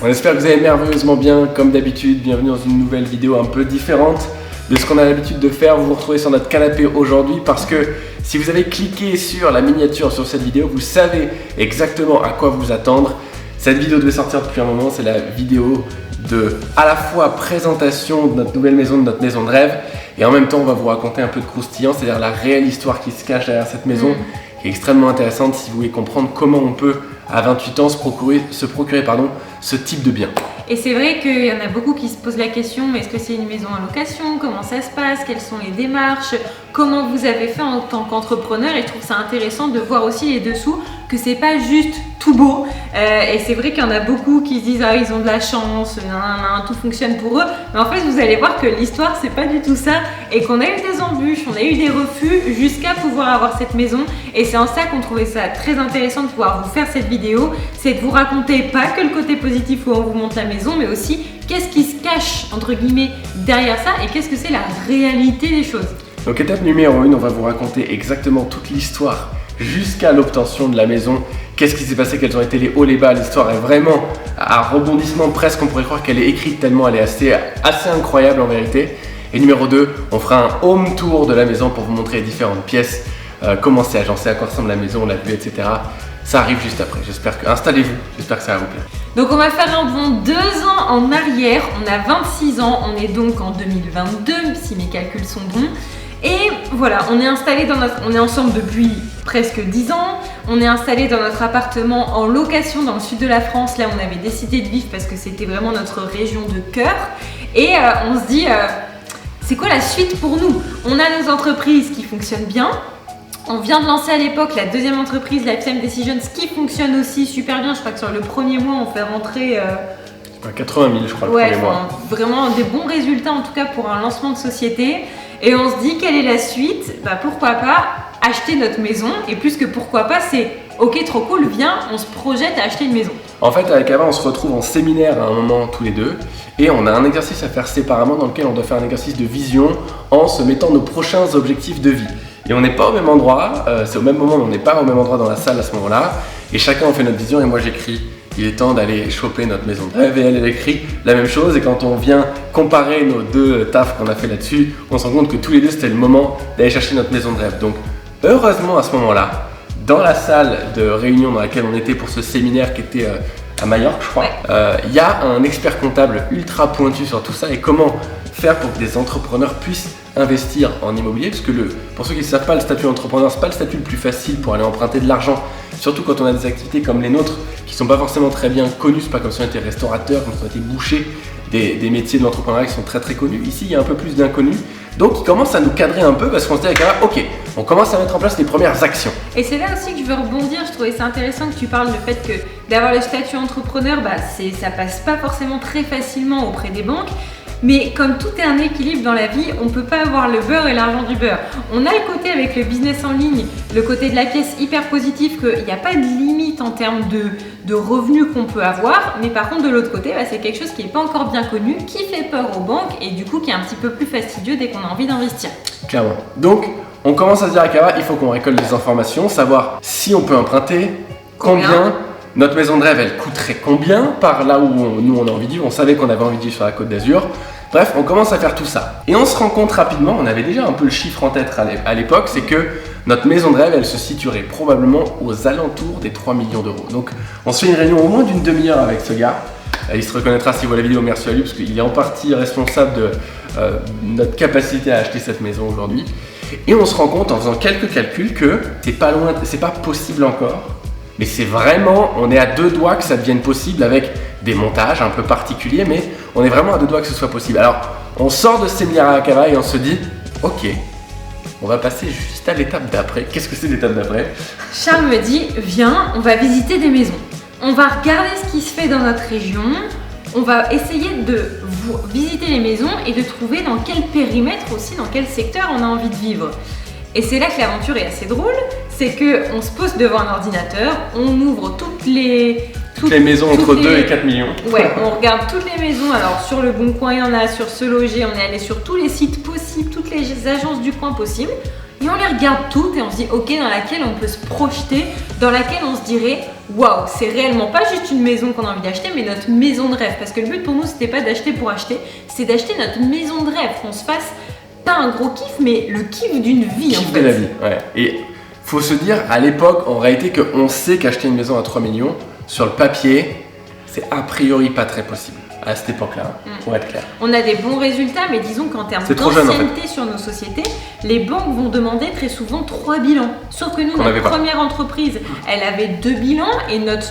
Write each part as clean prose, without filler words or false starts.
On espère que vous allez merveilleusement bien, comme d'habitude. Bienvenue dans une nouvelle vidéo un peu différente de ce qu'on a l'habitude de faire. Vous vous retrouvez sur notre canapé aujourd'hui parce que si vous avez cliqué sur la miniature sur cette vidéo, vous savez exactement à quoi vous attendre. Cette vidéo devait sortir depuis un moment, c'est la vidéo de à la fois présentation de notre nouvelle maison, de notre maison de rêve, et en même temps on va vous raconter un peu de croustillant, c'est-à-dire la réelle histoire qui se cache derrière cette maison, qui est extrêmement intéressante si vous voulez comprendre comment on peut à 28 ans se procurer ce type de bien. Et c'est vrai qu'il y en a beaucoup qui se posent la question, est-ce que c'est une maison en location? Comment ça se passe? Quelles sont les démarches? Comment vous avez fait en tant qu'entrepreneur? Et je trouve ça intéressant de voir aussi les dessous, que c'est pas juste tout beau. Et c'est vrai qu'il y en a beaucoup qui se disent ah ils ont de la chance, tout fonctionne pour eux. Mais en fait vous allez voir que l'histoire c'est pas du tout ça et qu'on a eu des embûches, on a eu des refus jusqu'à pouvoir avoir cette maison. Et c'est en ça qu'on trouvait ça très intéressant de pouvoir vous faire cette vidéo, c'est de vous raconter pas que le côté positif où on vous montre la maison, mais aussi qu'est-ce qui se cache entre guillemets derrière ça et qu'est-ce que c'est la réalité des choses. Donc étape numéro 1, on va vous raconter exactement toute l'histoire jusqu'à l'obtention de la maison. Qu'est-ce qui s'est passé, quels ont été les hauts, les bas. L'histoire est vraiment à rebondissement, presque on pourrait croire qu'elle est écrite tellement elle est assez incroyable en vérité. Et numéro 2, on fera un home tour de la maison pour vous montrer les différentes pièces, comment c'est agencé, à quoi ressemble la maison, la vue, etc. Ça arrive juste après, installez-vous, j'espère que ça va vous plaire. Donc on va faire un bond 2 ans en arrière, on a 26 ans, on est donc en 2022 si mes calculs sont bons. Et voilà, on est ensemble depuis presque 10 ans. On est installé dans notre appartement en location dans le sud de la France. Là, on avait décidé de vivre parce que c'était vraiment notre région de cœur. Et on se dit, c'est quoi la suite pour nous? On a nos entreprises qui fonctionnent bien. On vient de lancer à l'époque la deuxième entreprise, Lifetime Decisions, qui fonctionne aussi super bien. Je crois que sur le premier mois, on fait rentrer 80 000, je crois, le premier mois. Vraiment des bons résultats en tout cas pour un lancement de société. Et on se dit, quelle est la suite? Pourquoi pas acheter notre maison? Et plus que pourquoi pas, c'est ok, trop cool, viens, on se projette à acheter une maison. En fait, avec Ava, on se retrouve en séminaire à un moment tous les deux et on a un exercice à faire séparément dans lequel on doit faire un exercice de vision en se mettant nos prochains objectifs de vie. Et on n'est pas au même endroit, c'est au même moment, mais on n'est pas au même endroit dans la salle à ce moment-là. Et chacun on fait notre vision et moi j'écris. Il est temps d'aller choper notre maison de rêve et elle écrit la même chose. Et quand on vient comparer nos deux tafs qu'on a fait là-dessus, on se rend compte que tous les deux c'était le moment d'aller chercher notre maison de rêve. Donc heureusement à ce moment-là, dans la salle de réunion dans laquelle on était pour ce séminaire qui était à Majorque je crois, il y a un expert comptable ultra pointu sur tout ça et comment faire pour que des entrepreneurs puissent investir en immobilier, parce que pour ceux qui ne savent pas, le statut d'entrepreneur, c'est pas le statut le plus facile pour aller emprunter de l'argent, surtout quand on a des activités comme les nôtres qui sont pas forcément très bien connues. C'est pas comme si on était restaurateur, comme si on était boucher, des métiers de l'entrepreneuriat qui sont très très connus. Ici, il y a un peu plus d'inconnus. Donc, il commence à nous cadrer un peu parce qu'on se dit avec Ava, ok, on commence à mettre en place les premières actions. Et c'est là aussi que je veux rebondir. Je trouvais ça intéressant que tu parles du fait que d'avoir le statut entrepreneur, ça passe pas forcément très facilement auprès des banques. Mais comme tout est un équilibre dans la vie, on ne peut pas avoir le beurre et l'argent du beurre. On a le côté avec le business en ligne, le côté de la pièce hyper positif, qu'il n'y a pas de limite en termes de revenus qu'on peut avoir. Mais par contre, de l'autre côté, c'est quelque chose qui n'est pas encore bien connu, qui fait peur aux banques et du coup qui est un petit peu plus fastidieux dès qu'on a envie d'investir. Clairement. Donc, on commence à se dire à Ava, il faut qu'on récolte des informations, savoir si on peut emprunter, combien. Notre maison de rêve, elle coûterait combien par là où nous on a envie de vivre? On savait qu'on avait envie de vivre sur la Côte d'Azur. Bref, on commence à faire tout ça. Et on se rend compte rapidement, on avait déjà un peu le chiffre en tête à l'époque, c'est que notre maison de rêve, elle se situerait probablement aux alentours des 3 millions d'euros. Donc on se fait une réunion au moins d'une demi-heure avec ce gars. Il se reconnaîtra s'il voit la vidéo, merci à lui, parce qu'il est en partie responsable de notre capacité à acheter cette maison aujourd'hui. Et on se rend compte en faisant quelques calculs que c'est pas possible encore. Mais c'est vraiment, on est à 2 doigts que ça devienne possible avec des montages un peu particuliers, mais on est vraiment à 2 doigts que ce soit possible. Alors, on sort de ce séminaire à Ava et on se dit, ok, on va passer juste à l'étape d'après. Qu'est-ce que c'est l'étape d'après? Charles me dit, viens, on va visiter des maisons. On va regarder ce qui se fait dans notre région. On va essayer de visiter les maisons et de trouver dans quel périmètre aussi, dans quel secteur on a envie de vivre. Et c'est là que l'aventure est assez drôle, c'est qu'on se pose devant un ordinateur, on ouvre toutes les maisons entre 2 et 4 millions. Ouais, on regarde toutes les maisons. Alors sur le Bon Coin, il y en a, sur Se Loger, on est allé sur tous les sites possibles, toutes les agences du coin possibles. Et on les regarde toutes et on se dit ok, dans laquelle on peut se projeter, dans laquelle on se dirait waouh, c'est réellement pas juste une maison qu'on a envie d'acheter, mais notre maison de rêve. Parce que le but pour nous, c'était pas d'acheter pour acheter, c'est d'acheter notre maison de rêve, qu'on se fasse pas un gros kiff, mais le kiff d'une vie. Kiff de la vie, ouais. Et faut se dire, à l'époque, en réalité, qu'on sait qu'acheter une maison à 3 millions, sur le papier, c'est a priori pas très possible. À cette époque-là, pour être clair. On a des bons résultats, mais disons qu'en termes d'ancienneté sur nos sociétés, les banques vont demander très souvent 3 bilans. Sauf que nous, notre première entreprise, elle avait 2 bilans et notre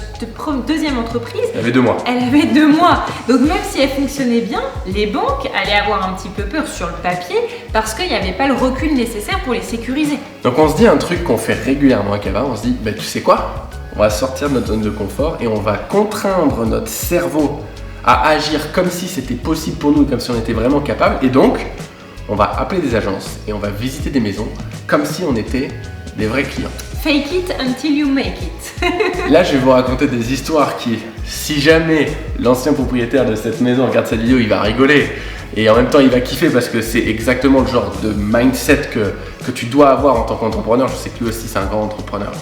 deuxième entreprise, elle avait 2 mois. Elle avait 2 mois. Donc même si elle fonctionnait bien, les banques allaient avoir un petit peu peur sur le papier parce qu'il n'y avait pas le recul nécessaire pour les sécuriser. Donc on se dit un truc qu'on fait régulièrement à Cava, on se dit, bah, tu sais quoi ? On va sortir de notre zone de confort et on va contraindre notre cerveau à agir comme si c'était possible pour nous, comme si on était vraiment capable. Et donc, on va appeler des agences et on va visiter des maisons comme si on était des vrais clients. Fake it until you make it. Là, je vais vous raconter des histoires qui, si jamais l'ancien propriétaire de cette maison regarde cette vidéo, il va rigoler. Et en même temps, il va kiffer parce que c'est exactement le genre de mindset que tu dois avoir en tant qu'entrepreneur. Je sais que lui aussi, c'est un grand entrepreneur.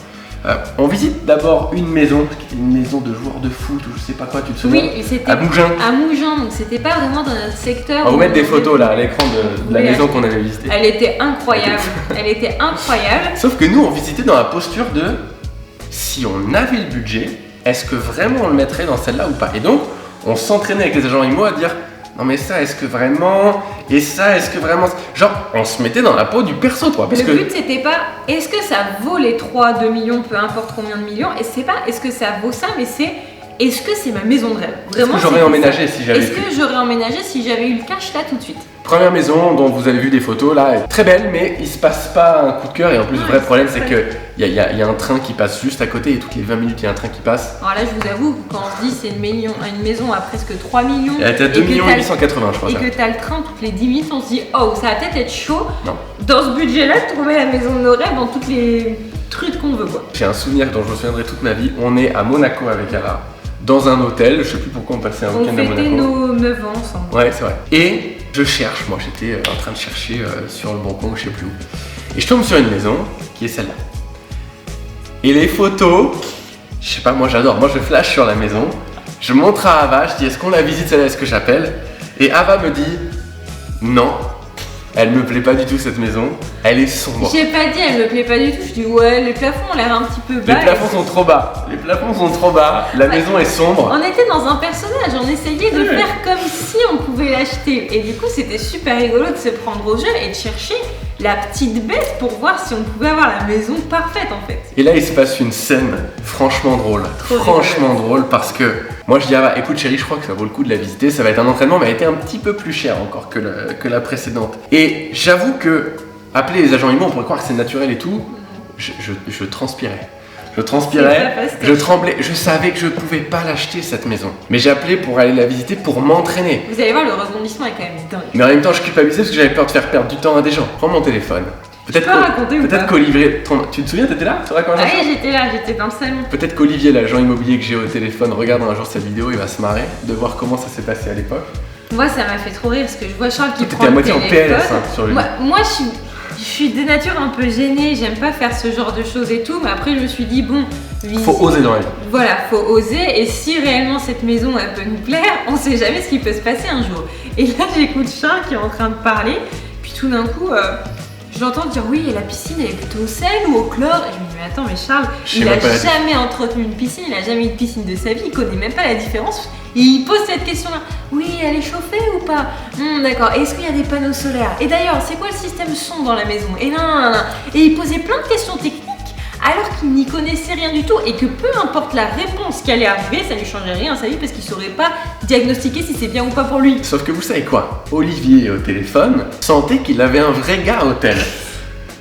On visite d'abord une maison, qui était une maison de joueurs de foot ou je sais pas quoi, tu te souviens? Oui, c'était à Mougins. À Mougins, donc c'était pas vraiment dans notre secteur. On va vous mettre des photos là à l'écran de la maison qu'on avait visitée. Elle était incroyable, elle était incroyable. Sauf que nous, on visitait dans la posture de si on avait le budget, est-ce que vraiment on le mettrait dans celle-là ou pas? Et donc, on s'entraînait avec les agents IMO à dire non mais ça, est-ce que vraiment? Et ça, est-ce que vraiment? Genre, on se mettait dans la peau du perso, toi. Parce le but, c'était pas est-ce que ça vaut les 3, 2 millions, peu importe combien de millions, et c'est pas est-ce que ça vaut ça, mais c'est est-ce que c'est ma maison de rêve? Vraiment, est-ce que j'aurais emménagé si j'avais Est-ce que j'aurais emménagé si j'avais eu le cash là tout de suite? Première maison dont vous avez vu des photos là, très belle, mais il se passe pas un coup de cœur. Et en plus, le vrai problème, c'est qu'il y a un train qui passe juste à côté et toutes les 20 minutes, il y a un train qui passe. Alors là, je vous avoue, quand on se dit c'est une maison à presque 3 millions, elle était à 2 millions 880, je crois. Et que t'as le train toutes les 10 minutes, on se dit oh, ça va peut-être être chaud non. Dans ce budget-là de trouver la maison de nos rêves dans toutes les trucs qu'on veut, quoi. J'ai un souvenir dont je me souviendrai toute ma vie. On est à Monaco avec Ara, dans un hôtel. Je sais plus pourquoi on passait un week-end à Monaco. On fêtait nos 9 ans ensemble. Ouais, c'est vrai. Et je cherche, moi j'étais en train de chercher sur le bon coin, je sais plus où. Et je tombe sur une maison qui est celle-là. Et les photos, je sais pas, moi j'adore. Moi je flash sur la maison. Je montre à Ava, je dis est-ce qu'on la visite celle-là, est-ce que j'appelle? Et Ava me dit non. Elle me plaît pas du tout cette maison, elle est sombre. J'ai pas dit elle me plaît pas du tout, je dis ouais, les plafonds ont l'air un petit peu bas. Les plafonds sont trop bas, les plafonds sont trop bas, la maison est sombre. On était dans un personnage, on essayait de faire comme si on pouvait l'acheter. Et du coup, c'était super rigolo de se prendre au jeu et de chercher la petite bête pour voir si on pouvait avoir la maison parfaite en fait. Et là, il se passe une scène franchement drôle. Franchement drôle parce que moi je dis ah bah écoute chérie, je crois que ça vaut le coup de la visiter, ça va être un entraînement, mais elle a été un petit peu plus chère encore que la précédente. Et j'avoue que appeler les agents IMO, on pourrait croire que c'est naturel et tout, je transpirais. Je transpirais, je tremblais, je savais que je ne pouvais pas l'acheter cette maison. Mais j'ai appelé pour aller la visiter pour m'entraîner. Vous allez voir, le rebondissement est quand même dingue. Mais en même temps, je culpabilisais parce que j'avais peur de faire perdre du temps à des gens. Prends mon téléphone. Peut-être qu'Olivier, tu te souviens, t'étais là sur la conversation? Oui, j'étais là, j'étais dans le salon. Peut-être qu'Olivier, l'agent immobilier que j'ai au téléphone, regarde un jour cette vidéo, il va se marrer de voir comment ça s'est passé à l'époque. Moi, ça m'a fait trop rire parce que je vois Charles qui prend à le moitié téléphone. En PLS sur lui. Moi, je suis de nature un peu gênée, j'aime pas faire ce genre de choses et tout, mais après je me suis dit bon, faut oser dans la vie. Voilà, faut oser, et si réellement cette maison elle peut nous plaire, on sait jamais ce qui peut se passer un jour. Et là j'écoute Charles qui est en train de parler, puis tout d'un coup je l'entends dire oui, et la piscine elle est plutôt au sel ou au chlore, et je me dis mais attends, mais Charles, il a jamais entretenu une piscine, il a jamais eu de piscine de sa vie, il connaît même pas la différence. Et il pose cette question-là. Oui, elle est chauffée ou pas? D'accord. Est-ce qu'il y a des panneaux solaires? Et d'ailleurs, c'est quoi le système son dans la maison? Et là. Et il posait plein de questions techniques alors qu'il n'y connaissait rien du tout et que peu importe la réponse qui allait arriver, ça lui changeait rien à sa vie parce qu'il saurait pas diagnostiquer si c'est bien ou pas pour lui. Sauf que vous savez quoi? Olivier au téléphone sentait qu'il avait un vrai gars au tel.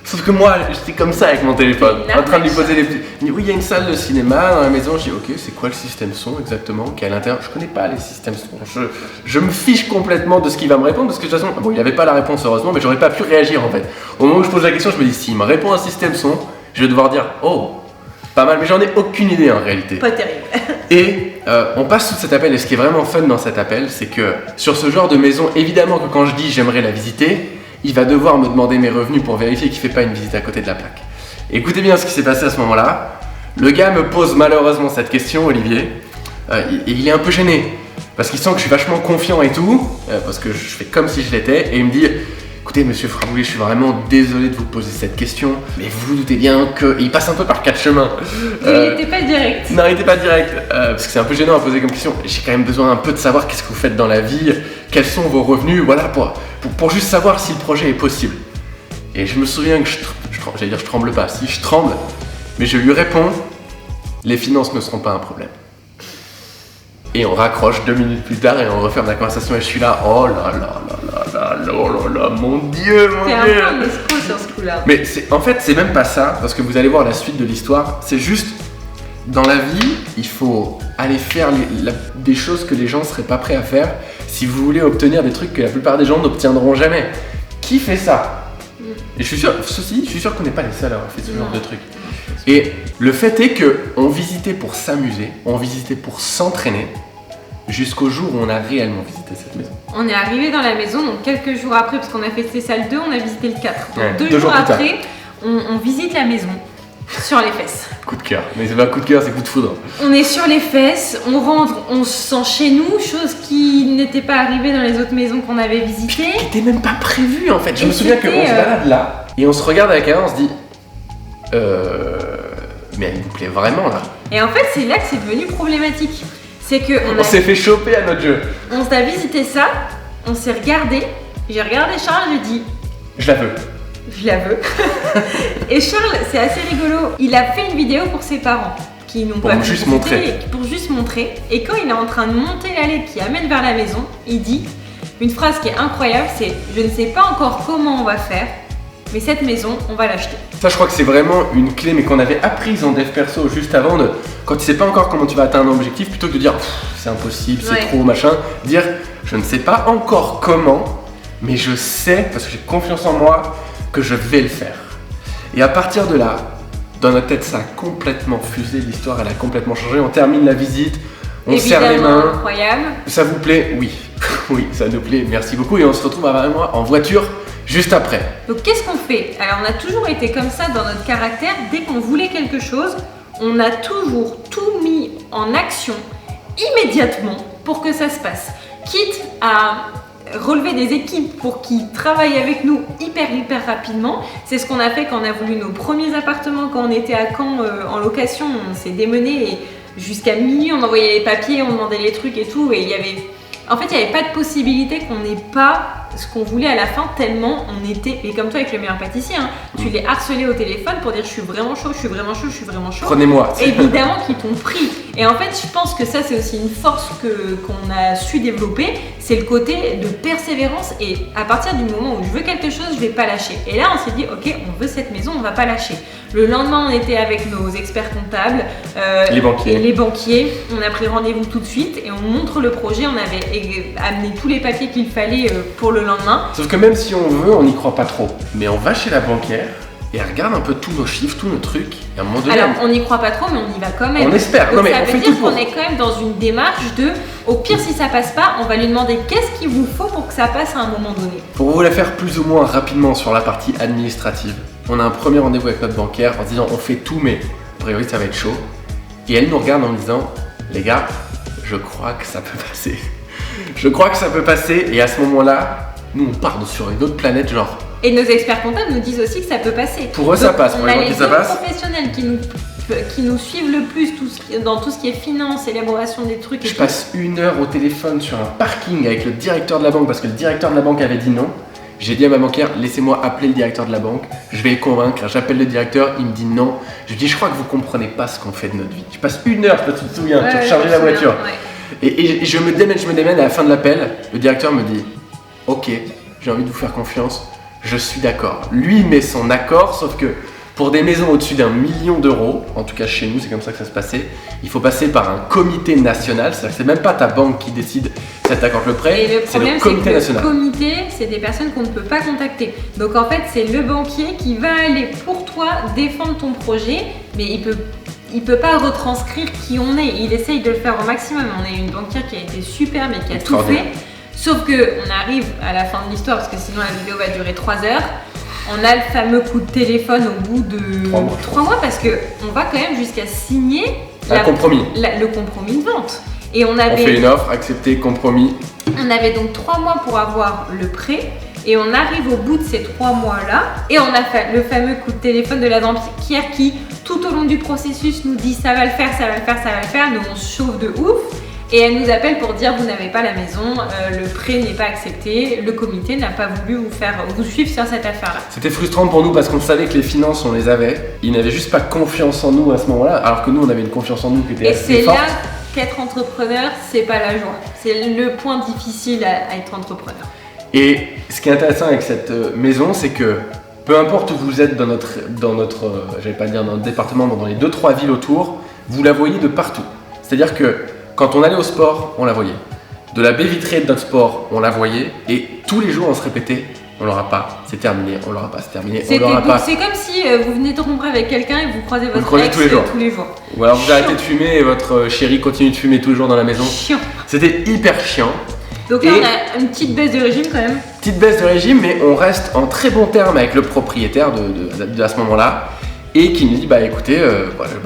Sauf que moi, j'étais comme ça avec mon téléphone, en train de lui poser des petits... Oui, il y a une salle de cinéma dans la maison. Je dis, ok, c'est quoi le système son exactement qui est à l'intérieur? Je connais pas les systèmes son. Je me fiche complètement de ce qu'il va me répondre parce que de toute façon, bon, il avait pas la réponse heureusement, mais j'aurais pas pu réagir en fait. Au moment où je pose la question, je me dis, s'il me répond un système son, je vais devoir dire, oh, pas mal, mais j'en ai aucune idée en réalité. Pas terrible. Et on passe sous cet appel, et ce qui est vraiment fun dans cet appel, c'est que sur ce genre de maison, évidemment que quand je dis j'aimerais la visiter, il va devoir me demander mes revenus pour vérifier qu'il ne fait pas une visite à côté de la plaque. Écoutez bien ce qui s'est passé à ce moment-là. Le gars me pose malheureusement cette question, Olivier, et il est un peu gêné. Parce qu'il sent que je suis vachement confiant et tout, parce que je fais comme si je l'étais, et il me dit écoutez, monsieur Frabouillet, je suis vraiment désolé de vous poser cette question, mais vous vous doutez bien que. Et il passe un peu par quatre chemins. Il n'était pas direct. Non, il n'était pas direct, parce que c'est un peu gênant à poser comme question. J'ai quand même besoin un peu de savoir qu'est-ce que vous faites dans la vie, quels sont vos revenus, voilà, pour juste savoir si le projet est possible. Et je me souviens que j'allais dire je tremble pas, si je tremble, mais je lui réponds les finances ne seront pas un problème. Et on raccroche 2 minutes plus tard et on referme la conversation et je suis là, oh là là là là là là oh là là, mon Dieu, mon Dieu. T'es un peu un escroc sur ce coup-là. Mais en fait, c'est même pas ça, parce que vous allez voir la suite de l'histoire, c'est juste, dans la vie, il faut aller faire des choses que les gens seraient pas prêts à faire si vous voulez obtenir des trucs que la plupart des gens n'obtiendront jamais. Qui fait ça? Et je suis sûr qu'on n'est pas les seuls à avoir fait ce genre de trucs. Et le fait est qu'on visitait pour s'amuser, on visitait pour s'entraîner, jusqu'au jour où on a réellement visité cette maison. On est arrivé dans la maison, donc quelques jours après, parce qu'on a fait ces salles 2, on a visité le 4. Donc Ouais, 2 jours après, on visite la maison, sur les fesses. Coup de cœur, mais c'est pas coup de cœur, c'est coup de foudre. On est sur les fesses, on rentre, on se sent chez nous, chose qui n'était pas arrivée dans les autres maisons qu'on avait visitées. Qui était même pas prévu en fait. Je me souviens qu'on se balade là, et on se regarde avec elle, on se dit mais elle nous plaît vraiment là. Et en fait, c'est là que c'est devenu problématique. C'est que on s'est fait choper à notre jeu. On s'est visité ça, on s'est regardé, j'ai regardé Charles, j'ai dit je la veux. Je la veux. Et Charles, c'est assez rigolo, il a fait une vidéo pour ses parents qui n'ont pas pu juste visiter, montrer. Pour juste montrer. Et quand il est en train de monter l'allée qui amène vers la maison, il dit une phrase qui est incroyable, c'est « Je ne sais pas encore comment on va faire, mais cette maison, on va l'acheter. » Ça, je crois que c'est vraiment une clé, mais qu'on avait apprise en dev perso juste avant, quand tu sais pas encore comment tu vas atteindre un objectif, plutôt que de dire c'est impossible, c'est trop, machin, dire je ne sais pas encore comment, mais je sais, parce que j'ai confiance en moi, que je vais le faire. Et à partir de là, dans notre tête, ça a complètement fusé, l'histoire, elle a complètement changé. On termine la visite, on serre les mains. Incroyable. Ça vous plaît? Oui. Oui, ça nous plaît, merci beaucoup. Et on se retrouve avec moi en voiture juste après. Donc qu'est-ce qu'on fait? Alors on a toujours été comme ça dans notre caractère, dès qu'on voulait quelque chose, on a toujours tout mis en action immédiatement pour que ça se passe. Quitte à relever des équipes pour qu'ils travaillent avec nous hyper rapidement. C'est ce qu'on a fait quand on a voulu nos premiers appartements, quand on était à Caen en location, on s'est démené et jusqu'à minuit on envoyait les papiers, on demandait les trucs et tout, et il n'y avait pas de possibilité qu'on n'ait pas ce qu'on voulait à la fin, tellement on était, et comme toi avec le meilleur pâtissier, hein, tu les harcelais au téléphone pour dire je suis vraiment chaud, je suis vraiment chaud, je suis vraiment chaud. Prenez-moi. Évidemment qu'ils t'ont pris. Et en fait, je pense que ça c'est aussi une force qu'on a su développer, c'est le côté de persévérance, et à partir du moment où je veux quelque chose, je vais pas lâcher. Et là on s'est dit ok, on veut cette maison, on va pas lâcher. Le lendemain on était avec nos experts comptables, les banquiers, on a pris rendez-vous tout de suite et on montre le projet, on avait amené tous les papiers qu'il fallait pour le lendemain. Sauf que même si on veut, on n'y croit pas trop. Mais on va chez la banquière et elle regarde un peu tous nos chiffres, tous nos trucs, et à un moment donné... Alors, on n'y croit pas trop, mais on y va quand même. On espère. Donc, non, mais ça on veut fait dire tout pour. qu'on est quand même dans une démarche de, au pire si ça passe pas, on va lui demander qu'est-ce qu'il vous faut pour que ça passe à un moment donné. Pour vous la faire plus ou moins rapidement sur la partie administrative, on a un premier rendez-vous avec notre banquière en disant on fait tout, mais a priori ça va être chaud. Et elle nous regarde en disant les gars, je crois que ça peut passer. Je crois que ça peut passer, et à ce moment-là, nous on part sur une autre planète, genre... Et nos experts comptables nous disent aussi que ça peut passer. Pour eux ça passe, pour les banquiers ça passe. On a les professionnels qui nous suivent le plus dans tout ce qui est finance, élaboration des trucs et Je passe 1 heure au téléphone sur un parking avec le directeur de la banque, parce que le directeur de la banque avait dit non. J'ai dit à ma banquière, laissez-moi appeler le directeur de la banque, je vais le convaincre. J'appelle le directeur, il me dit non. Je lui dis, je crois que vous comprenez pas ce qu'on fait de notre vie. Je passe 1 heure, tu te souviens, tu recharger la voiture. Ouais. Et je me démène, et à la fin de l'appel, le directeur me dit, ok, j'ai envie de vous faire confiance, je suis d'accord. Lui met son accord, sauf que pour des maisons au-dessus d'1 million d'euros, en tout cas chez nous c'est comme ça que ça se passait, il faut passer par un comité national, c'est-à-dire que c'est même pas ta banque qui décide si elle t'accorde le prêt, c'est le comité national. Le comité, c'est des personnes qu'on ne peut pas contacter. Donc en fait, c'est le banquier qui va aller pour toi défendre ton projet, mais il peut pas retranscrire qui on est. Il essaye de le faire au maximum. On a une banquière qui a été super, mais qui a tout fait. Sauf que on arrive à la fin de l'histoire, parce que sinon la vidéo va durer 3 heures. on a le fameux coup de téléphone au bout de 3 mois parce qu'on va quand même jusqu'à signer le compromis de vente. Et on fait une offre, accepté, compromis. On avait donc 3 mois pour avoir le prêt. Et on arrive au bout de ces 3 mois-là et on a fait le fameux coup de téléphone de la banquière qui, tout au long du processus, nous dit ça va le faire, ça va le faire, ça va le faire. Nous, on se chauffe de ouf. Et elle nous appelle pour dire vous n'avez pas la maison, le prêt n'est pas accepté, le comité n'a pas voulu vous suivre sur cette affaire-là. C'était frustrant pour nous parce qu'on savait que les finances, on les avait. Ils n'avaient juste pas confiance en nous à ce moment-là, alors que nous, on avait une confiance en nous qui était assez forte. Et c'est là qu'être entrepreneur, c'est pas la joie. C'est le point difficile à être entrepreneur. Et ce qui est intéressant avec cette maison, c'est que peu importe où vous êtes dans notre j'allais pas dire dans notre département, mais dans les 2-3 villes autour, vous la voyez de partout. C'est-à-dire que quand on allait au sport, on la voyait. De la baie vitrée de notre sport, on la voyait. Et tous les jours, on se répétait, on l'aura pas, c'est terminé, on l'aura pas, c'est terminé, on l'aura pas. C'est comme si vous venez de rompre avec quelqu'un et vous croisez votre ex tous les jours. Ou alors vous arrêtez de fumer et votre chéri continue de fumer tous les jours dans la maison. Chiant. C'était hyper chiant. Donc là, on a une petite baisse de régime quand même. Petite baisse de régime, mais on reste en très bon terme avec le propriétaire à ce moment-là. Et qui nous dit, écoutez,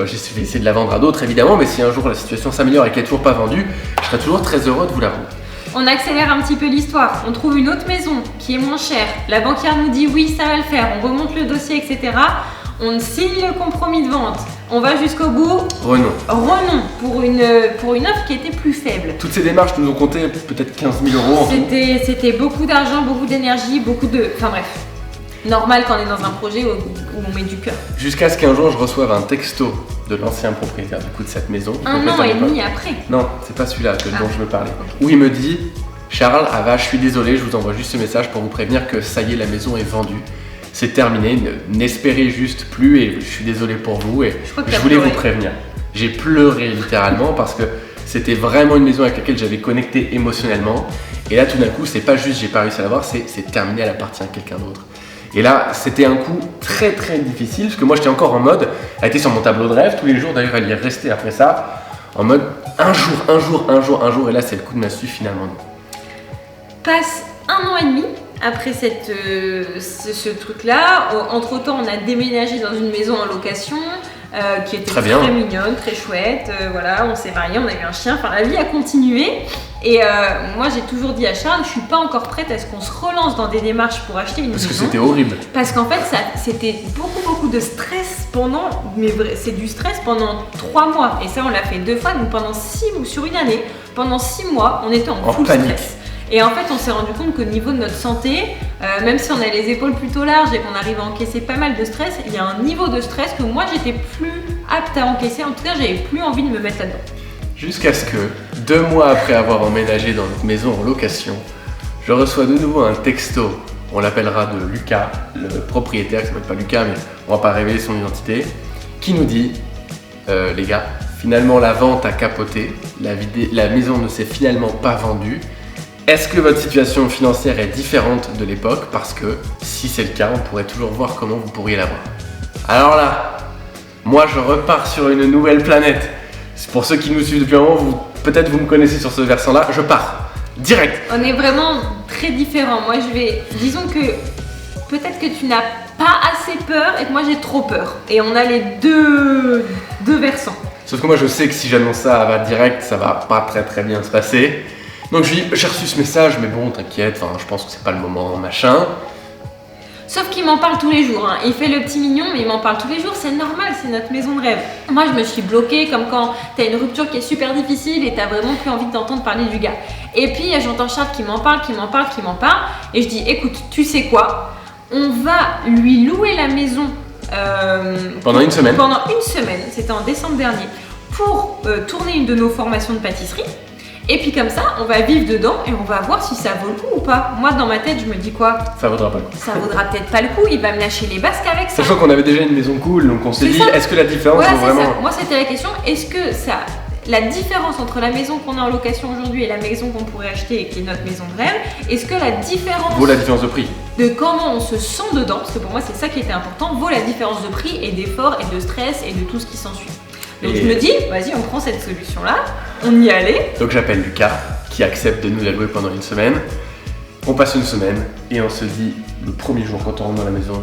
j'ai essayé de la vendre à d'autres évidemment, mais si un jour la situation s'améliore et qu'elle n'est toujours pas vendue, je serai toujours très heureux de vous la vendre. On accélère un petit peu l'histoire, on trouve une autre maison qui est moins chère. La banquière nous dit oui, ça va le faire, on remonte le dossier, etc. On signe le compromis de vente, on va jusqu'au bout. Renom pour une offre qui était plus faible. Toutes ces démarches nous ont compté peut-être 15 000 euros en tout. C'était beaucoup d'argent, beaucoup d'énergie, enfin bref. Normal quand on est dans un projet où on met du cœur. Jusqu'à ce qu'un jour je reçoive un texto de l'ancien propriétaire du coup de cette maison. 1 an et demi après. Non, c'est pas celui-là dont je me parlais. Okay. Où il me dit, Charles, je suis désolé, je vous envoie juste ce message pour vous prévenir que ça y est, la maison est vendue. C'est terminé, n'espérez juste plus et je suis désolé pour vous et je voulais vous prévenir. J'ai pleuré littéralement parce que c'était vraiment une maison avec laquelle j'avais connecté émotionnellement. Et là tout d'un coup, c'est pas juste j'ai pas réussi à l'avoir, c'est terminé, elle appartient à quelqu'un d'autre. Et là, c'était un coup très très difficile parce que moi j'étais encore en mode, elle était sur mon tableau de rêve tous les jours, d'ailleurs elle y est restée après ça, en mode un jour, et là c'est le coup de massue finalement. Passe 1 an et demi après ce truc-là. Entre-temps, on a déménagé dans une maison en location qui était très mignonne, très chouette. Voilà, on s'est mariés, on a eu un chien. Enfin, la vie a continué. Et moi, j'ai toujours dit à Charles, je suis pas encore prête à ce qu'on se relance dans des démarches pour acheter une maison. Parce que c'était horrible. Parce qu'en fait, c'était beaucoup de stress c'est du stress pendant 3 mois. Et ça, on l'a fait 2 fois. Donc pendant 6 mois, sur une année, pendant 6 mois, on était en full panique. Stress. Et en fait, on s'est rendu compte qu'au niveau de notre santé, même si on a les épaules plutôt larges et qu'on arrive à encaisser pas mal de stress, il y a un niveau de stress que moi, j'étais plus apte à encaisser. En tout cas, j'avais plus envie de me mettre là-dedans. Jusqu'à ce que, 2 mois après avoir emménagé dans notre maison en location, je reçois de nouveau un texto. On l'appellera de Lucas, le propriétaire, qui ne s'appelle pas Lucas, mais on va pas révéler son identité, qui nous dit les gars, finalement la vente a capoté, la maison ne s'est finalement pas vendue. Est-ce que votre situation financière est différente de l'époque? Parce que si c'est le cas, on pourrait toujours voir comment vous pourriez l'avoir. Alors là, moi je repars sur une nouvelle planète. Pour ceux qui nous suivent depuis un moment, peut-être vous me connaissez sur ce versant-là, je pars direct. On est vraiment très différents. Moi disons que peut-être que tu n'as pas assez peur et que moi j'ai trop peur. Et on a les deux versants. Sauf que moi je sais que si j'annonce ça à direct, ça va pas très très bien se passer. Donc je lui dis, j'ai reçu ce message, mais bon, t'inquiète, je pense que c'est pas le moment, machin. Sauf qu'il m'en parle tous les jours. Il fait le petit mignon, mais il m'en parle tous les jours. C'est normal, c'est notre maison de rêve. Moi, je me suis bloquée comme quand t'as une rupture qui est super difficile et t'as vraiment plus envie d'entendre parler du gars. Et puis, j'entends Charles qui m'en parle. Et je dis, écoute, tu sais quoi? On va lui louer la maison pendant une semaine. Pendant une semaine, c'était en décembre dernier, pour tourner une de nos formations de pâtisserie. Et puis comme ça, on va vivre dedans et on va voir si ça vaut le coup ou pas. Moi, dans ma tête, je me dis quoi? Ça vaudra pas le coup. Ça vaudra peut-être pas le coup, il va me lâcher les basques avec ça. Sachant qu'on avait déjà une maison cool, donc on s'est dit, est-ce que la différence vaut vraiment... Ça. Moi, c'était la question, est-ce que la différence entre la maison qu'on a en location aujourd'hui et la maison qu'on pourrait acheter et qui est notre maison de rêve, est-ce que la différence... vaut la différence de prix? De comment on se sent dedans, parce que pour moi, c'est ça qui était important, vaut la différence de prix et d'effort et de stress et de tout ce qui s'ensuit. Donc je me dis, vas-y, on prend cette solution-là, on y allait. Donc j'appelle Lucas, qui accepte de nous la louer pendant une semaine. On passe une semaine et on se dit, le premier jour quand on rentre dans la maison,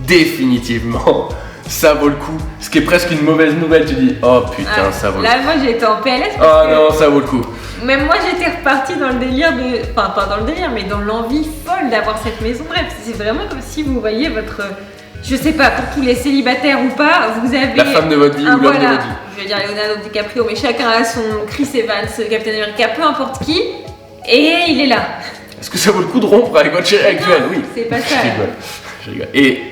définitivement, ça vaut le coup. Ce qui est presque une mauvaise nouvelle, tu dis oh putain, ça vaut le coup. Là, moi j'étais en PLS. Oh non, ça vaut le coup. Même moi j'étais repartie dans le délire de. Enfin, pas dans le délire, mais dans l'envie folle d'avoir cette maison. Bref, c'est vraiment comme si vous voyez votre. Je sais pas, pour tous les célibataires ou pas, vous avez. La femme de votre vie ou l'homme de votre vie. Je vais dire Leonardo DiCaprio, mais chacun a son Chris Evans, Captain America, peu importe qui, et il est là. Est-ce que ça vaut le coup de rompre avec votre chérie actuelle? Oui. C'est pas ça. Je rigole. Et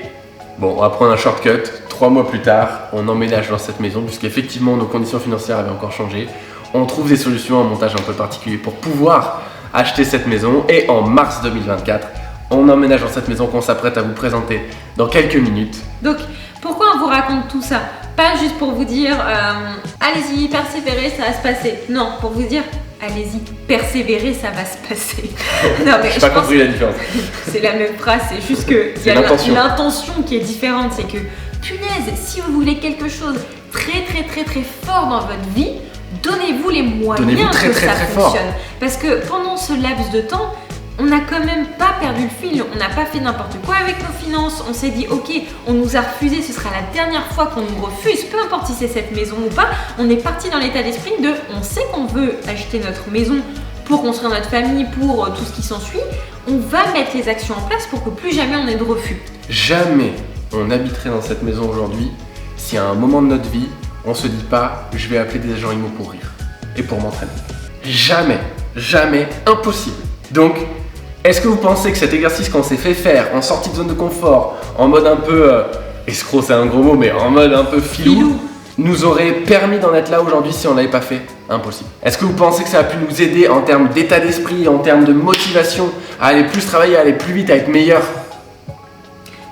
bon, on va prendre un shortcut. 3 mois plus tard, on emménage dans cette maison, puisqu'effectivement nos conditions financières avaient encore changé. On trouve des solutions, un montage un peu particulier pour pouvoir acheter cette maison. Et en mars 2024, on emménage dans cette maison qu'on s'apprête à vous présenter dans quelques minutes. Donc, pourquoi on vous raconte tout ça? Pas juste pour vous dire allez-y, persévérez, ça va se passer. Non, pour vous dire allez-y, persévérez, ça va se passer. Non, mais je n'ai pas compris la différence. C'est la même phrase, c'est juste que il y a l'intention qui est différente. C'est que, punaise, si vous voulez quelque chose très très très très fort dans votre vie, donnez-vous les moyens que ça fonctionne. Parce que pendant ce laps de temps, on n'a quand même pas perdu le fil, on n'a pas fait n'importe quoi avec nos finances, on s'est dit ok, on nous a refusé, ce sera la dernière fois qu'on nous refuse, peu importe si c'est cette maison ou pas, on est parti dans l'état d'esprit de on sait qu'on veut acheter notre maison pour construire notre famille, pour tout ce qui s'ensuit, on va mettre les actions en place pour que plus jamais on ait de refus. Jamais on habiterait dans cette maison aujourd'hui si à un moment de notre vie, on se dit pas je vais appeler des agents immo pour rire et pour m'entraîner. Jamais, jamais, impossible. Donc, est-ce que vous pensez que cet exercice qu'on s'est fait faire en sortie de zone de confort, en mode un peu escroc, c'est un gros mot, mais en mode un peu filou, nous aurait permis d'en être là aujourd'hui si on l'avait pas fait? Impossible. Est-ce que vous pensez que ça a pu nous aider en termes d'état d'esprit, en termes de motivation, à aller plus travailler, à aller plus vite, à être meilleur?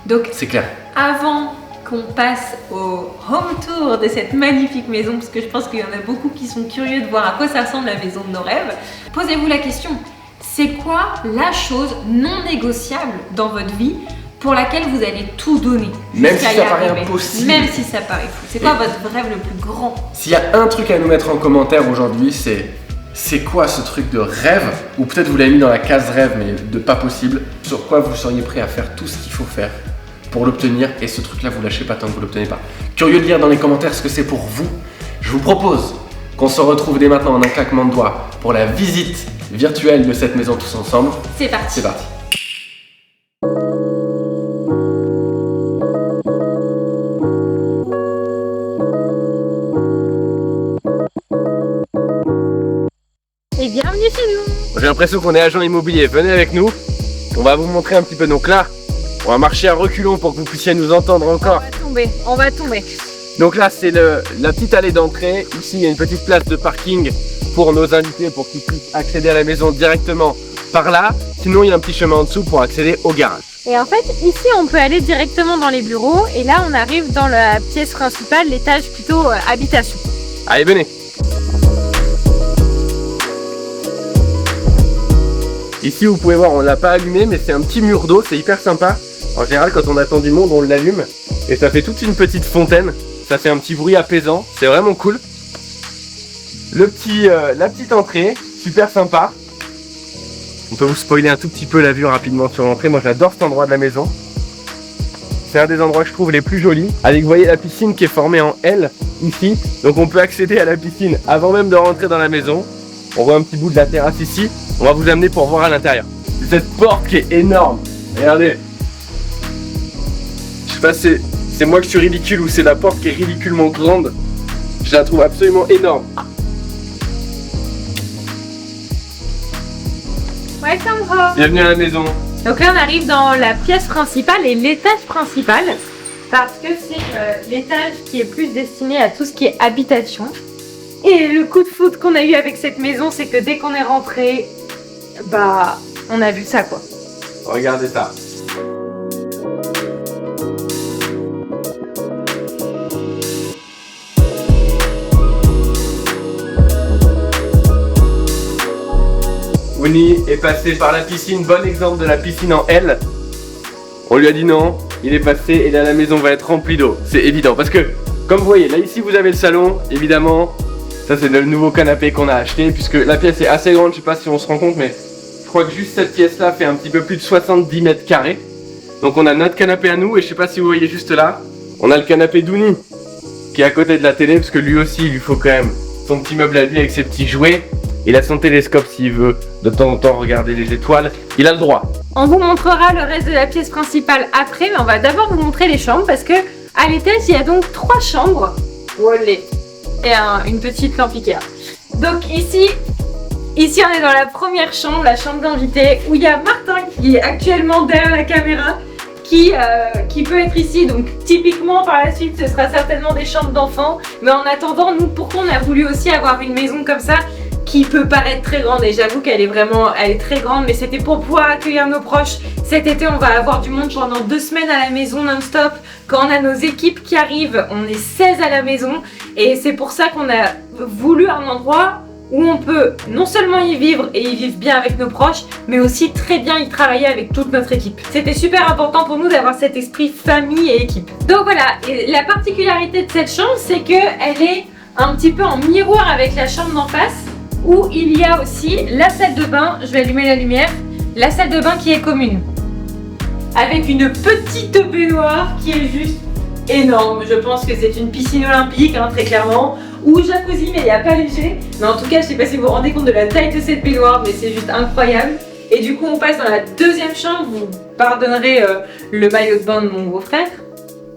Donc, c'est clair. Avant qu'on passe au home tour de cette magnifique maison, parce que je pense qu'il y en a beaucoup qui sont curieux de voir à quoi ça ressemble la maison de nos rêves, posez-vous la question. C'est quoi la chose non négociable dans votre vie pour laquelle vous allez tout donner? Même si ça paraît impossible. Même si ça paraît fou. C'est quoi votre rêve le plus grand? S'il y a un truc à nous mettre en commentaire aujourd'hui, c'est quoi ce truc de rêve? Ou peut-être vous l'avez mis dans la case rêve, mais de pas possible. Sur quoi vous seriez prêt à faire tout ce qu'il faut faire pour l'obtenir, et ce truc-là, vous lâchez pas tant que vous l'obtenez pas. Curieux de lire dans les commentaires ce que c'est pour vous. Je vous propose qu'on se retrouve dès maintenant en un claquement de doigts pour la visite virtuelle de cette maison tous ensemble. C'est parti. C'est parti. Et bienvenue chez nous. J'ai l'impression qu'on est agent immobilier. Venez avec nous. On va vous montrer un petit peu. Donc là, on va marcher à reculons pour que vous puissiez nous entendre encore. On va tomber. Donc là, c'est la petite allée d'entrée. Ici, il y a une petite place de parking pour nos invités, pour qu'ils puissent accéder à la maison directement par là. Sinon, il y a un petit chemin en dessous pour accéder au garage. Et en fait, ici, on peut aller directement dans les bureaux. Et là, on arrive dans la pièce principale, l'étage plutôt habitation. Allez, venez. Ici, vous pouvez voir, on l'a pas allumé, mais c'est un petit mur d'eau, c'est hyper sympa. En général, quand on attend du monde, on l'allume et ça fait toute une petite fontaine. Ça fait un petit bruit apaisant, c'est vraiment cool. La petite entrée, super sympa. On peut vous spoiler un tout petit peu la vue rapidement sur l'entrée. Moi, j'adore cet endroit de la maison. C'est un des endroits que je trouve les plus jolis. Avec, vous voyez, la piscine qui est formée en L ici. Donc, on peut accéder à la piscine avant même de rentrer dans la maison. On voit un petit bout de la terrasse ici. On va vous amener pour voir à l'intérieur. Cette porte qui est énorme. Regardez. Je sais pas si c'est moi que je suis ridicule ou c'est la porte qui est ridiculement grande. Je la trouve absolument énorme. Welcome. Bienvenue à la maison. Donc là, on arrive dans la pièce principale et l'étage principal, parce que c'est l'étage qui est plus destiné à tout ce qui est habitation. Et le coup de foudre qu'on a eu avec cette maison, c'est que dès qu'on est rentré, on a vu ça quoi. Regardez ça. Ouni est passé par la piscine, bon exemple de la piscine en L. On lui a dit non, il est passé et là la maison va être remplie d'eau, c'est évident. Parce que, comme vous voyez, là ici vous avez le salon, évidemment. Ça c'est le nouveau canapé qu'on a acheté, puisque la pièce est assez grande, je sais pas si on se rend compte, mais je crois que juste cette pièce là fait un petit peu plus de 70 mètres carrés. Donc on a notre canapé à nous et je sais pas si vous voyez juste là, on a le canapé d'Ouni qui est à côté de la télé parce que lui aussi il lui faut quand même son petit meuble à lui avec ses petits jouets. Il a son télescope s'il veut de temps en temps regarder les étoiles, il a le droit. On vous montrera le reste de la pièce principale après, mais on va d'abord vous montrer les chambres parce que à l'étage il y a donc 3 chambres. Olé. Et une petite lampe Ikea. Donc ici on est dans la première chambre, la chambre d'invité, où il y a Martin qui est actuellement derrière la caméra, qui peut être ici. Donc typiquement par la suite ce sera certainement des chambres d'enfants. Mais en attendant, nous pourquoi on a voulu aussi avoir une maison comme ça qui peut paraître très grande, et j'avoue qu'elle est très grande, mais c'était pour pouvoir accueillir nos proches. Cet été on va avoir du monde pendant 2 semaines à la maison non-stop. Quand on a nos équipes qui arrivent, on est 16 à la maison, et c'est pour ça qu'on a voulu un endroit où on peut non seulement y vivre et y vivre bien avec nos proches, mais aussi très bien y travailler avec toute notre équipe. C'était super important pour nous d'avoir cet esprit famille et équipe. Donc voilà, et la particularité de cette chambre, c'est qu'elle est un petit peu en miroir avec la chambre d'en face, où il y a aussi la salle de bain, je vais allumer la lumière, la salle de bain qui est commune. Avec une petite baignoire qui est juste énorme. Je pense que c'est une piscine olympique, très clairement, ou jacuzzi, mais il n'y a pas léger. Mais en tout cas, je ne sais pas si vous vous rendez compte de la taille de cette baignoire, mais c'est juste incroyable. Et du coup, on passe dans la deuxième chambre, vous pardonnerez le maillot de bain de mon beau-frère.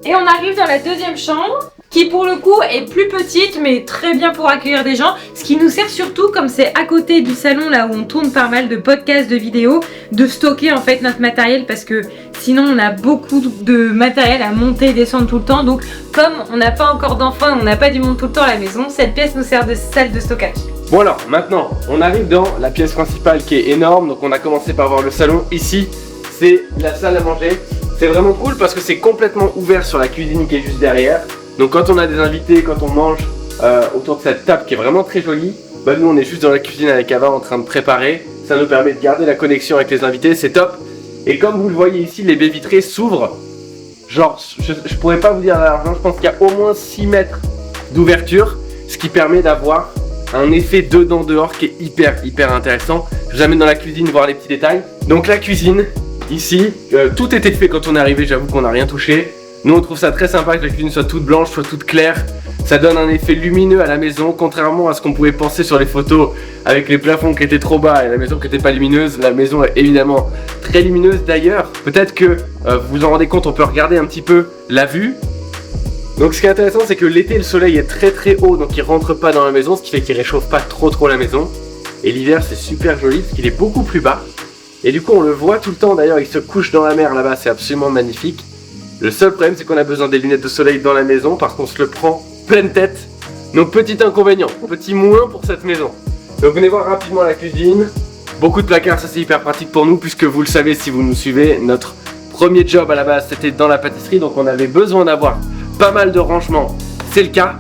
Et on arrive dans la deuxième chambre, qui pour le coup est plus petite mais très bien pour accueillir des gens, ce qui nous sert surtout, comme c'est à côté du salon là où on tourne pas mal de podcasts, de vidéos, de stocker en fait notre matériel, parce que sinon on a beaucoup de matériel à monter et descendre tout le temps. Donc comme on n'a pas encore d'enfants, on n'a pas du monde tout le temps à la maison, cette pièce nous sert de salle de stockage. Bon alors maintenant on arrive dans la pièce principale qui est énorme. Donc on a commencé par voir le salon, ici c'est la salle à manger. C'est vraiment cool parce que c'est complètement ouvert sur la cuisine qui est juste derrière. Donc quand on a des invités, quand on mange autour de cette table qui est vraiment très jolie, bah nous on est juste dans la cuisine avec Ava en train de préparer. Ça nous permet de garder la connexion avec les invités, c'est top. Et comme vous le voyez ici, les baies vitrées s'ouvrent. Genre, je pourrais pas vous dire la largeur, je pense qu'il y a au moins 6 mètres d'ouverture, ce qui permet d'avoir un effet dedans-dehors qui est hyper intéressant. Je vous amène dans la cuisine voir les petits détails. Donc la cuisine, ici, tout était fait quand on est arrivé, j'avoue qu'on n'a rien touché. Nous on trouve ça très sympa que la cuisine soit toute blanche, soit toute claire. Ça donne un effet lumineux à la maison, contrairement à ce qu'on pouvait penser sur les photos avec les plafonds qui étaient trop bas et la maison qui n'était pas lumineuse. La maison est évidemment très lumineuse d'ailleurs. Peut-être que vous vous en rendez compte, on peut regarder un petit peu la vue. Donc ce qui est intéressant, c'est que l'été le soleil est très haut, donc il rentre pas dans la maison, ce qui fait qu'il réchauffe pas trop la maison. Et l'hiver c'est super joli parce qu'il est beaucoup plus bas. Et du coup on le voit tout le temps, d'ailleurs il se couche dans la mer là-bas, c'est absolument magnifique. Le seul problème c'est qu'on a besoin des lunettes de soleil dans la maison parce qu'on se le prend pleine tête. Donc petit inconvénient, petit moins pour cette maison. Donc venez voir rapidement la cuisine. Beaucoup de placards, ça c'est hyper pratique pour nous puisque vous le savez si vous nous suivez, notre premier job à la base c'était dans la pâtisserie, donc on avait besoin d'avoir pas mal de rangements, c'est le cas.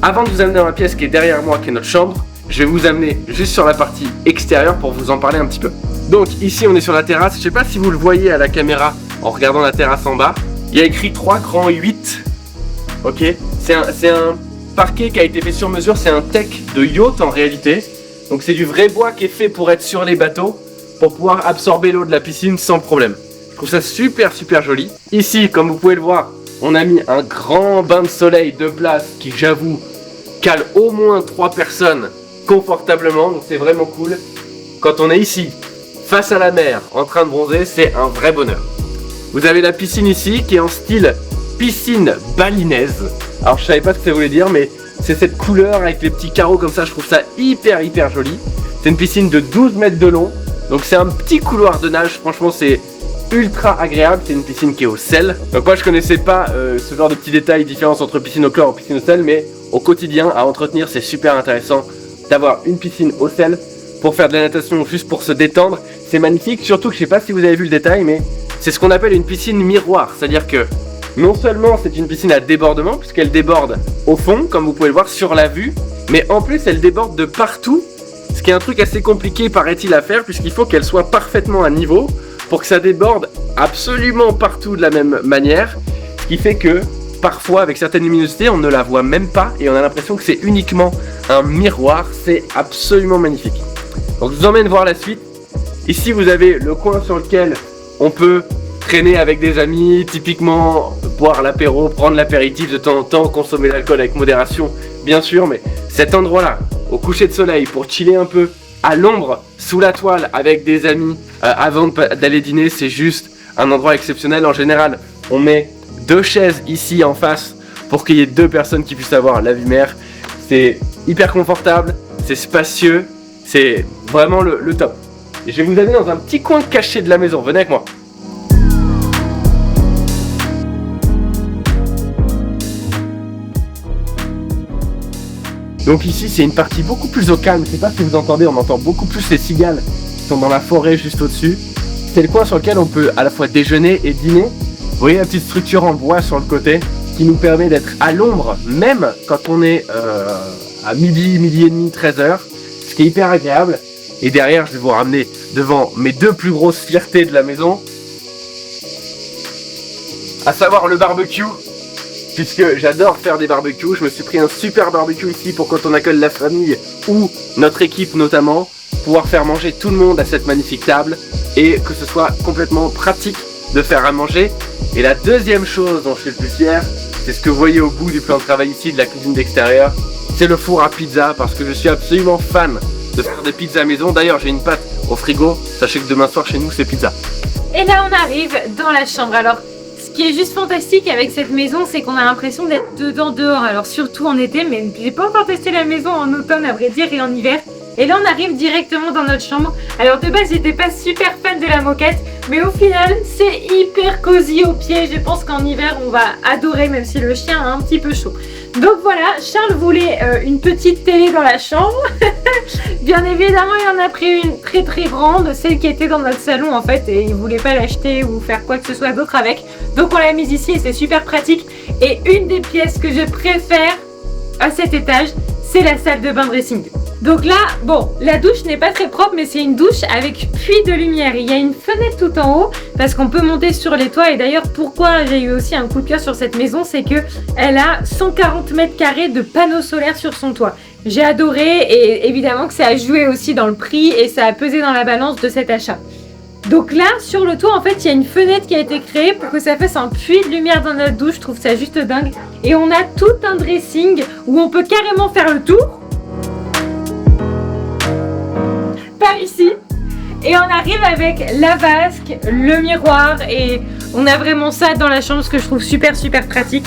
Avant de vous amener dans la pièce qui est derrière moi, qui est notre chambre, je vais vous amener juste sur la partie extérieure pour vous en parler un petit peu. Donc ici on est sur la terrasse, je sais pas si vous le voyez à la caméra en regardant la terrasse en bas. Il y a écrit 3 crans 8. Ok, c'est un parquet qui a été fait sur mesure, c'est un tech de yacht en réalité. Donc c'est du vrai bois qui est fait pour être sur les bateaux, pour pouvoir absorber l'eau de la piscine sans problème. Je trouve ça super joli. Ici, comme vous pouvez le voir, on a mis un grand bain de soleil de place qui, j'avoue, cale au moins 3 personnes confortablement. Donc c'est vraiment cool. Quand on est ici, face à la mer, en train de bronzer, c'est un vrai bonheur. Vous avez la piscine ici qui est en style piscine balinaise. Alors je savais pas ce que ça voulait dire, mais c'est cette couleur avec les petits carreaux comme ça, je trouve ça hyper joli. C'est une piscine de 12 mètres de long, donc c'est un petit couloir de nage, franchement c'est ultra agréable. C'est une piscine qui est au sel. Donc moi je connaissais pas ce genre de petits détails, différence entre piscine au chlore et piscine au sel, mais au quotidien à entretenir c'est super intéressant d'avoir une piscine au sel pour faire de la natation, juste pour se détendre. C'est magnifique, surtout que je sais pas si vous avez vu le détail, mais c'est ce qu'on appelle une piscine miroir, c'est-à-dire que non seulement c'est une piscine à débordement, puisqu'elle déborde au fond, comme vous pouvez le voir sur la vue, mais en plus elle déborde de partout, ce qui est un truc assez compliqué paraît-il à faire, puisqu'il faut qu'elle soit parfaitement à niveau pour que ça déborde absolument partout de la même manière, ce qui fait que parfois avec certaines luminosités on ne la voit même pas et on a l'impression que c'est uniquement un miroir. C'est absolument magnifique. Donc je vous emmène voir la suite. Ici vous avez le coin sur lequel on peut traîner avec des amis, typiquement boire l'apéro, prendre l'apéritif de temps en temps, consommer l'alcool avec modération, bien sûr, mais cet endroit-là, au coucher de soleil, pour chiller un peu, à l'ombre, sous la toile, avec des amis, avant d'aller dîner, c'est juste un endroit exceptionnel. En général, on met 2 chaises ici en face pour qu'il y ait 2 personnes qui puissent avoir la vue mer. C'est hyper confortable, c'est spacieux, c'est vraiment le top. Et je vais vous amener dans un petit coin caché de la maison, venez avec moi. Donc ici c'est une partie beaucoup plus au calme, je sais pas si vous entendez, on entend beaucoup plus les cigales qui sont dans la forêt juste au-dessus. C'est le coin sur lequel on peut à la fois déjeuner et dîner. Vous voyez la petite structure en bois sur le côté qui nous permet d'être à l'ombre même quand on est à midi et demi, 13h, ce qui est hyper agréable. Et derrière je vais vous ramener devant mes 2 plus grosses fiertés de la maison, à savoir le barbecue. Puisque j'adore faire des barbecues, je me suis pris un super barbecue ici pour quand on accueille la famille ou notre équipe notamment, pouvoir faire manger tout le monde à cette magnifique table et que ce soit complètement pratique de faire à manger. Et la deuxième chose dont je suis le plus fier, c'est ce que vous voyez au bout du plan de travail ici de la cuisine d'extérieur, c'est le four à pizza parce que je suis absolument fan de faire des pizzas maison. D'ailleurs j'ai une pâte au frigo, sachez que demain soir chez nous c'est pizza. Et là on arrive dans la chambre. Alors ce qui est juste fantastique avec cette maison, c'est qu'on a l'impression d'être dedans dehors. Alors surtout en été, mais j'ai pas encore testé la maison en automne à vrai dire et en hiver. Et là on arrive directement dans notre chambre. Alors de base j'étais pas super fan de la moquette, mais au final c'est hyper cosy aux pieds. Je pense qu'en hiver on va adorer, même si le chien a un petit peu chaud. Donc voilà, Charles voulait une petite télé dans la chambre. Bien évidemment il en a pris une très très grande, celle qui était dans notre salon en fait, et il voulait pas l'acheter ou faire quoi que ce soit d'autre avec. Donc on l'a mise ici et c'est super pratique. Et une des pièces que je préfère à cet étage, c'est la salle de bain dressing. Donc là, bon, la douche n'est pas très propre, mais c'est une douche avec puits de lumière. Il y a une fenêtre tout en haut parce qu'on peut monter sur les toits. Et d'ailleurs, pourquoi j'ai eu aussi un coup de cœur sur cette maison, c'est que elle a 140 mètres carrés de panneaux solaires sur son toit. J'ai adoré et évidemment que ça a joué aussi dans le prix et ça a pesé dans la balance de cet achat. Donc là, sur le toit, en fait, il y a une fenêtre qui a été créée pour que ça fasse un puits de lumière dans notre douche. Je trouve ça juste dingue. Et on a tout un dressing où on peut carrément faire le tour. Par ici. Et on arrive avec la vasque, le miroir et on a vraiment ça dans la chambre, ce que je trouve super pratique.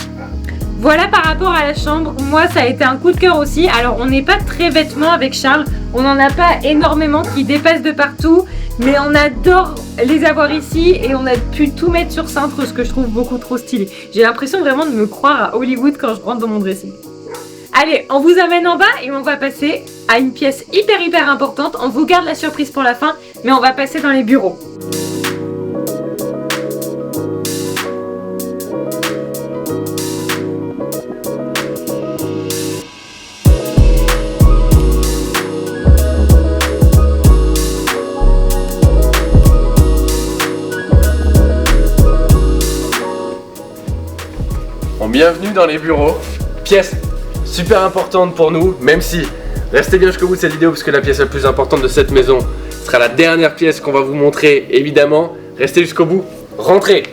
Voilà par rapport à la chambre, moi ça a été un coup de cœur aussi. Alors on n'est pas très vêtements avec Charles, on n'en a pas énormément qui dépassent de partout, mais on adore les avoir ici et on a pu tout mettre sur cintre, ce que je trouve beaucoup trop stylé. J'ai l'impression vraiment de me croire à Hollywood quand je rentre dans mon dressing. Allez, on vous amène en bas et on va passer à une pièce hyper importante. On vous garde la surprise pour la fin, mais on va passer dans les bureaux. Bienvenue dans les bureaux, pièce super importante pour nous, même si restez bien jusqu'au bout de cette vidéo parce que la pièce la plus importante de cette maison sera la dernière pièce qu'on va vous montrer évidemment. Restez jusqu'au bout, rentrez.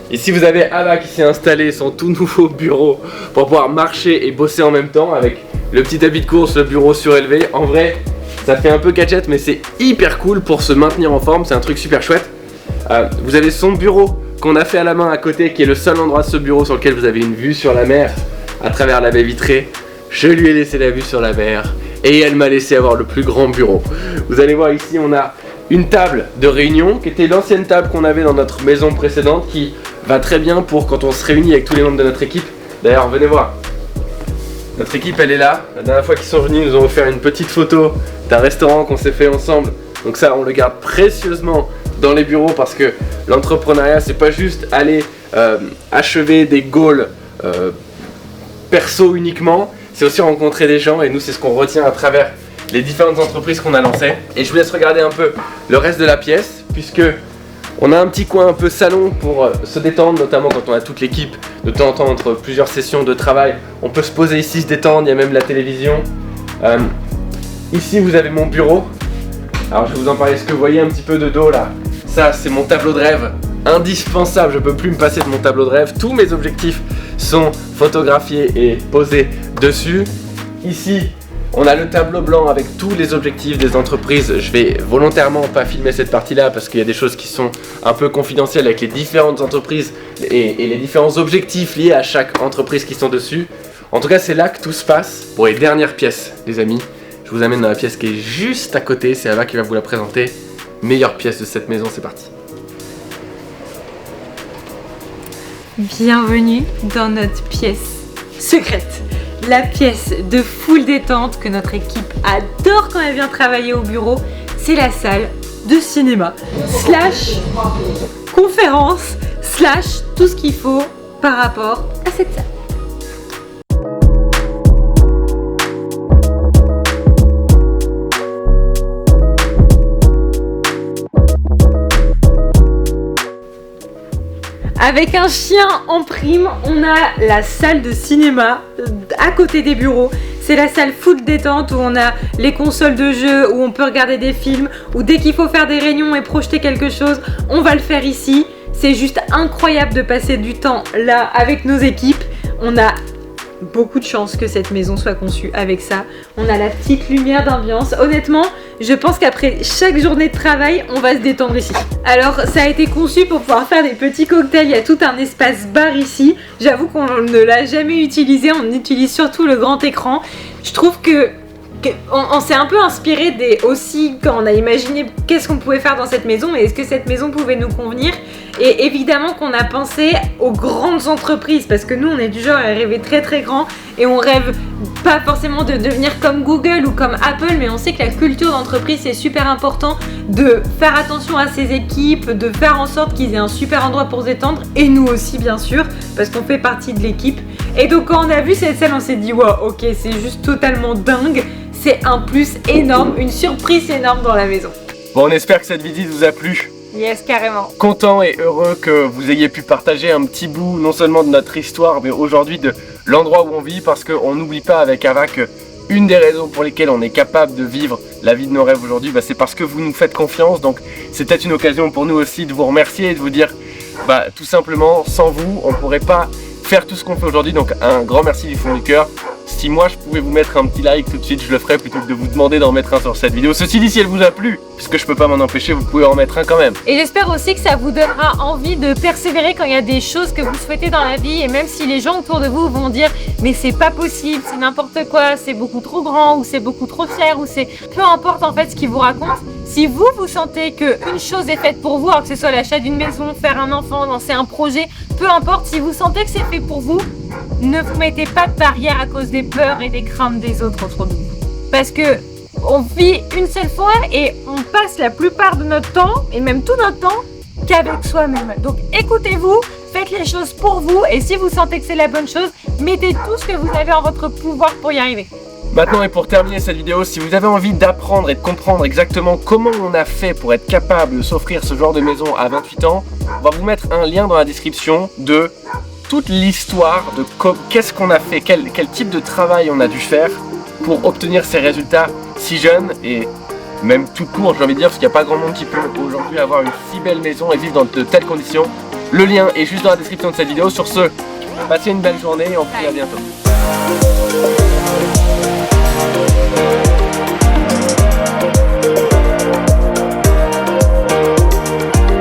Ici vous avez Ava qui s'est installé son tout nouveau bureau pour pouvoir marcher et bosser en même temps avec le petit habit de course, le bureau surélevé. En vrai ça fait un peu gadget mais c'est hyper cool pour se maintenir en forme, c'est un truc super chouette. Vous avez son bureau qu'on a fait à la main à côté, qui est le seul endroit de ce bureau sur lequel vous avez une vue sur la mer à travers la baie vitrée. Je lui ai laissé la vue sur la mer et elle m'a laissé avoir le plus grand bureau. Vous allez voir ici on a une table de réunion qui était l'ancienne table qu'on avait dans notre maison précédente, qui va très bien pour quand on se réunit avec tous les membres de notre équipe. D'ailleurs venez voir, notre équipe elle est là. La dernière fois qu'ils sont venus ils nous ont offert une petite photo d'un restaurant qu'on s'est fait ensemble. Donc ça on le garde précieusement dans les bureaux parce que l'entrepreneuriat c'est pas juste aller achever des goals perso uniquement, c'est aussi rencontrer des gens et nous c'est ce qu'on retient à travers les différentes entreprises qu'on a lancées. Et je vous laisse regarder un peu le reste de la pièce puisque on a un petit coin un peu salon pour se détendre, notamment quand on a toute l'équipe de temps en temps entre plusieurs sessions de travail. On peut se poser ici, se détendre, il y a même la télévision. Ici vous avez mon bureau. Alors je vais vous en parler, ce que vous voyez un petit peu de dos là, Ça, c'est mon tableau de rêve indispensable, je peux plus me passer de mon tableau de rêve. Tous mes objectifs sont photographiés et posés dessus. Ici, on a le tableau blanc avec tous les objectifs des entreprises. Je vais volontairement pas filmer cette partie-là parce qu'il y a des choses qui sont un peu confidentielles avec les différentes entreprises et les différents objectifs liés à chaque entreprise qui sont dessus. En tout cas, c'est là que tout se passe. Pour les dernières pièces, les amis, je vous amène dans la pièce qui est juste à côté. C'est Ava qui va vous la présenter. Meilleure pièce de cette maison, c'est parti. Bienvenue dans notre pièce secrète. La pièce de full détente que notre équipe adore quand elle vient travailler au bureau. C'est la salle de cinéma, / conférence, / tout ce qu'il faut par rapport à cette salle. Avec un chien en prime, on a la salle de cinéma à côté des bureaux. C'est la salle full détente où on a les consoles de jeux, où on peut regarder des films, où dès qu'il faut faire des réunions et projeter quelque chose, on va le faire ici. C'est juste incroyable de passer du temps là avec nos équipes. On a beaucoup de chance que cette maison soit conçue avec ça. On a la petite lumière d'ambiance. Honnêtement, je pense qu'après chaque journée de travail, on va se détendre ici. Alors, ça a été conçu pour pouvoir faire des petits cocktails. Il y a tout un espace bar ici. J'avoue qu'on ne l'a jamais utilisé. On utilise surtout le grand écran. Je trouve on s'est un peu inspiré aussi quand on a imaginé qu'est-ce qu'on pouvait faire dans cette maison et est-ce que cette maison pouvait nous convenir. Et évidemment qu'on a pensé aux grandes entreprises parce que nous on est du genre à rêver très très grand et on rêve pas forcément de devenir comme Google ou comme Apple, mais on sait que la culture d'entreprise c'est super important, de faire attention à ses équipes, de faire en sorte qu'ils aient un super endroit pour se détendre et nous aussi bien sûr parce qu'on fait partie de l'équipe. Et donc quand on a vu cette scène on s'est dit wow, ok, c'est juste totalement dingue. C'est un plus énorme, une surprise énorme dans la maison. Bon, on espère que cette visite vous a plu. Yes, carrément. Content et heureux que vous ayez pu partager un petit bout, non seulement de notre histoire, mais aujourd'hui de l'endroit où on vit, parce qu'on n'oublie pas avec Ava que une des raisons pour lesquelles on est capable de vivre la vie de nos rêves aujourd'hui, c'est parce que vous nous faites confiance. Donc c'est peut-être une occasion pour nous aussi de vous remercier et de vous dire, tout simplement, sans vous, on ne pourrait pas faire tout ce qu'on fait aujourd'hui. Donc un grand merci du fond du cœur. Si moi je pouvais vous mettre un petit like tout de suite, je le ferais plutôt que de vous demander d'en mettre un sur cette vidéo. Ceci dit, si elle vous a plu, puisque je peux pas m'en empêcher, vous pouvez en mettre un quand même. Et j'espère aussi que ça vous donnera envie de persévérer quand il y a des choses que vous souhaitez dans la vie. Et même si les gens autour de vous vont dire mais c'est pas possible, c'est n'importe quoi, c'est beaucoup trop grand ou c'est beaucoup trop cher ou c'est... Peu importe en fait ce qu'ils vous racontent. Si vous sentez qu'une chose est faite pour vous, alors que ce soit l'achat d'une maison, faire un enfant, lancer un projet, peu importe, si vous sentez que c'est fait pour vous, ne vous mettez pas de barrière à cause des peurs et des craintes des autres autour de vous. Parce que on vit une seule fois et on passe la plupart de notre temps, et même tout notre temps, qu'avec soi-même. Donc écoutez-vous, faites les choses pour vous et si vous sentez que c'est la bonne chose, mettez tout ce que vous avez en votre pouvoir pour y arriver. Maintenant et pour terminer cette vidéo, si vous avez envie d'apprendre et de comprendre exactement comment on a fait pour être capable de s'offrir ce genre de maison à 28 ans, on va vous mettre un lien dans la description de toute l'histoire de qu'est-ce qu'on a fait, quel type de travail on a dû faire pour obtenir ces résultats si jeunes et même tout court, j'ai envie de dire, parce qu'il n'y a pas grand monde qui peut aujourd'hui avoir une si belle maison et vivre dans de telles conditions. Le lien est juste dans la description de cette vidéo. Sur ce, passez une belle journée et on vous dit à bientôt.